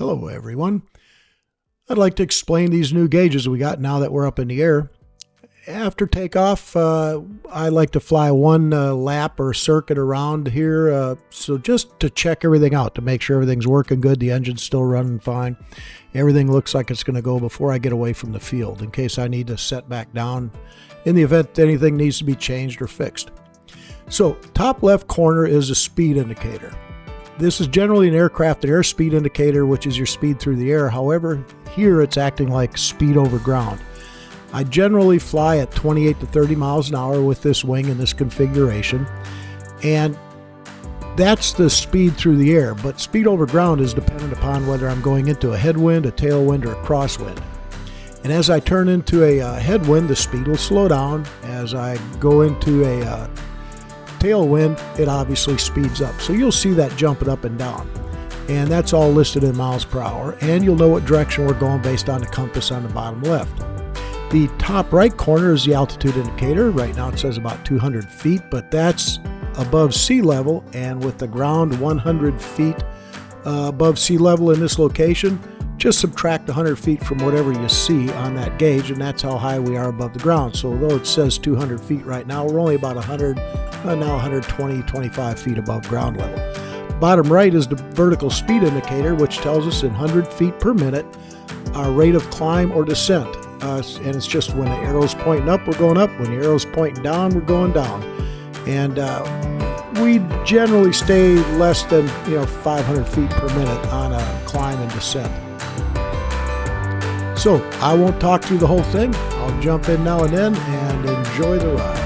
Hello everyone. I'd like to explain these new gauges we got now that we're up in the air. After takeoff, I like to fly one lap or circuit around here, so just to check everything out, to make sure everything's working good, the engine's still running fine, everything looks like it's going to go before I get away from the field, in case I need to set back down in the event anything needs to be changed or fixed. So, top left corner is a speed indicator. This is generally an aircraft airspeed indicator, which is your speed through the air. However, here it's acting like speed over ground. I generally fly at 28 to 30 miles an hour with this wing in this configuration, and that's the speed through the air, but speed over ground is dependent upon whether I'm going into a headwind, a tailwind, or a crosswind. And as I turn into a headwind, the speed will slow down. As I go into a tailwind, it obviously speeds up. So you'll see that jumping up and down. And that's all listed in miles per hour. And you'll know what direction we're going based on the compass on the bottom left. The top right corner is the altitude indicator. Right now it says about 200 feet, but that's above sea level. And with the ground 100 feet above sea level in this location, just subtract 100 feet from whatever you see on that gauge, and that's how high we are above the ground. So although it says 200 feet right now, we're only about 120, 25 feet above ground level. Bottom right is the vertical speed indicator, which tells us in 100 feet per minute our rate of climb or descent. And it's just when the arrow's pointing up, we're going up. When the arrow's pointing down, we're going down. And we generally stay less than 500 feet per minute on a climb and descent. So I won't talk through the whole thing. I'll jump in now and then and enjoy the ride.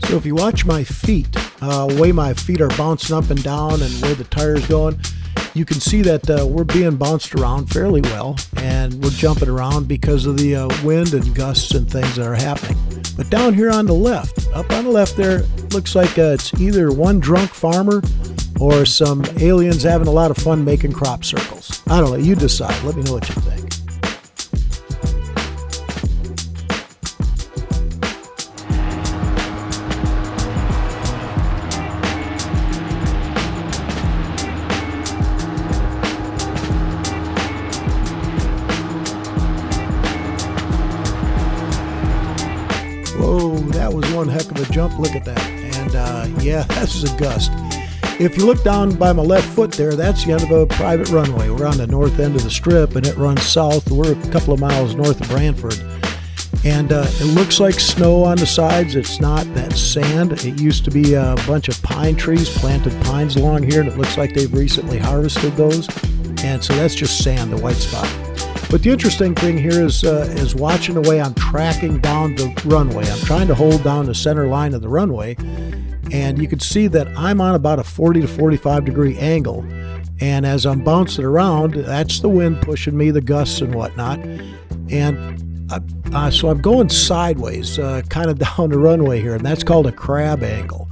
So if you watch my feet, the way my feet are bouncing up and down and where the tire's going, you can see that we're being bounced around fairly well, and we're jumping around because of the wind and gusts and things that are happening. But down here on the left, up on the left there, looks like it's either one drunk farmer or some aliens having a lot of fun making crop circles. I don't know, you decide. Let me know what you think. Whoa, that was one heck of a jump. Look at that. And yeah, that's a gust. If you look down by my left foot there, that's the end of a private runway. We're on the north end of the strip, and it runs south. We're a couple of miles north of Brantford. And it looks like snow on the sides. It's not. That's sand. It used to be a bunch of pine trees, planted pines along here, and it looks like they've recently harvested those. And so that's just sand, the white spot. But the interesting thing here is watching the way I'm tracking down the runway. I'm trying to hold down the center line of the runway, and you can see that I'm on about a 40 to 45 degree angle. And as I'm bouncing around, that's the wind pushing me, the gusts and whatnot. And so I'm going sideways, kind of down the runway here, and that's called a crab angle.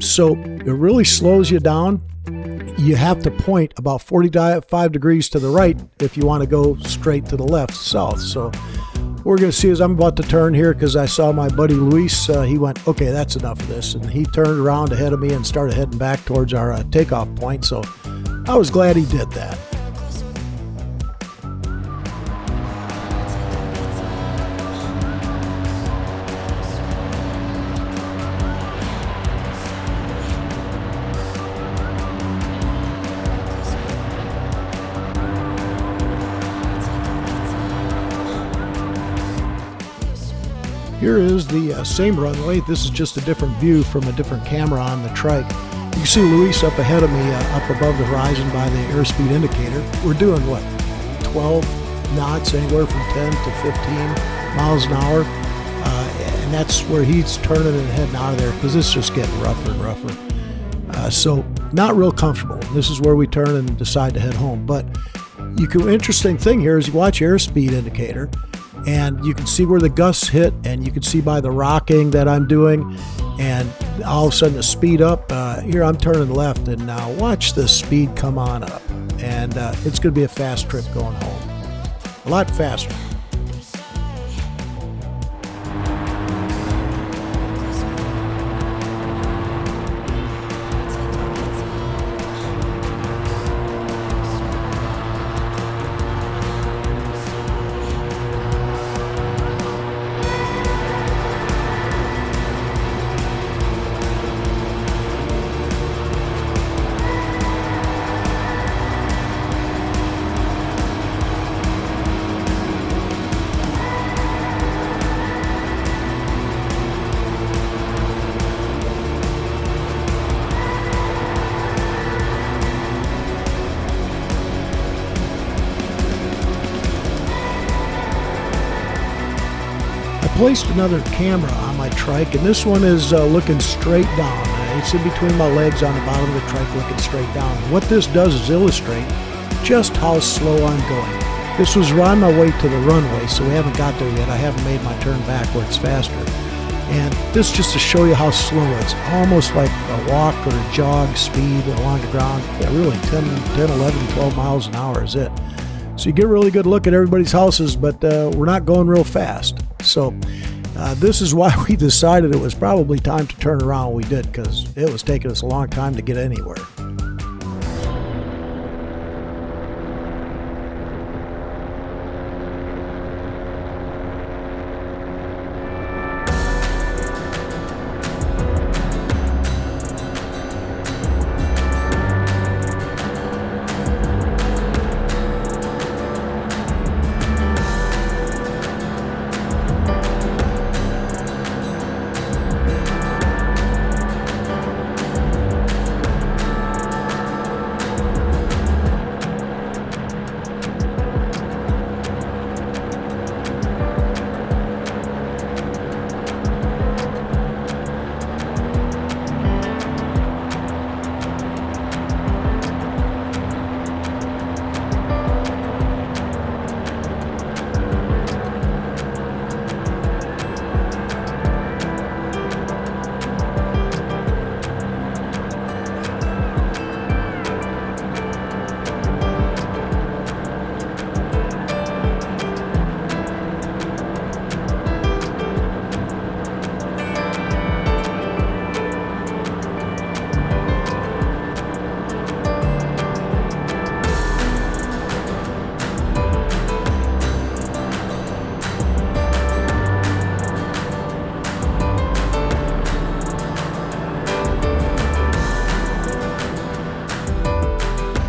So it really slows you down. You have to point about 45 degrees to the right if you want to go straight to the left, south. So we're going to see as I'm about to turn here, because I saw my buddy Luis, he went, okay, that's enough of this. And he turned around ahead of me and started heading back towards our takeoff point. So I was glad he did that. Here is the same runway. This is just a different view from a different camera on the trike. You can see Luis up ahead of me, up above the horizon by the airspeed indicator. We're doing what, 12 knots, anywhere from 10 to 15 miles an hour. And that's where he's turning and heading out of there, because it's just getting rougher and rougher. So not real comfortable. This is where we turn and decide to head home. But interesting thing here is you watch airspeed indicator, and you can see where the gusts hit, and you can see by the rocking that I'm doing, and all of a sudden the speed up. Here I'm turning left, and now watch the speed come on up, and it's going to be a fast trip going home. A lot faster. Placed another camera on my trike, and this one is looking straight down. It's in between my legs on the bottom of the trike, looking straight down. And what this does is illustrate just how slow I'm going. This was on my way to the runway, so we haven't got there yet. I haven't made my turn back where it's faster. And this just to show you how slow it's almost like a walk or a jog speed along the ground. Yeah, really 10, 11, 12 miles an hour is it. So you get a really good look at everybody's houses, but we're not going real fast. So this is why we decided it was probably time to turn around. We did, because it was taking us a long time to get anywhere.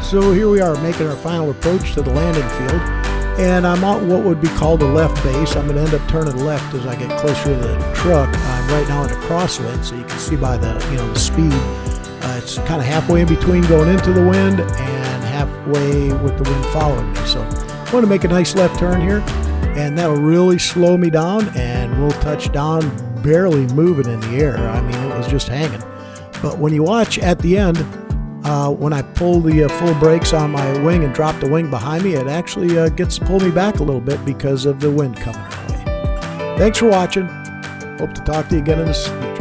So here we are making our final approach to the landing field, and I'm out what would be called the left base. I'm going to end up turning left as I get closer to the truck. I'm right now in a crosswind, so you can see by the the speed. It's kind of halfway in between going into the wind and halfway with the wind following me. So I want to make a nice left turn here, and that'll really slow me down, and we'll touch down barely moving in the air. I mean, it was just hanging. But when you watch at the end, when I pull the full brakes on my wing and drop the wing behind me, it actually gets to pull me back a little bit because of the wind coming our way. Thanks for watching. Hope to talk to you again in the future.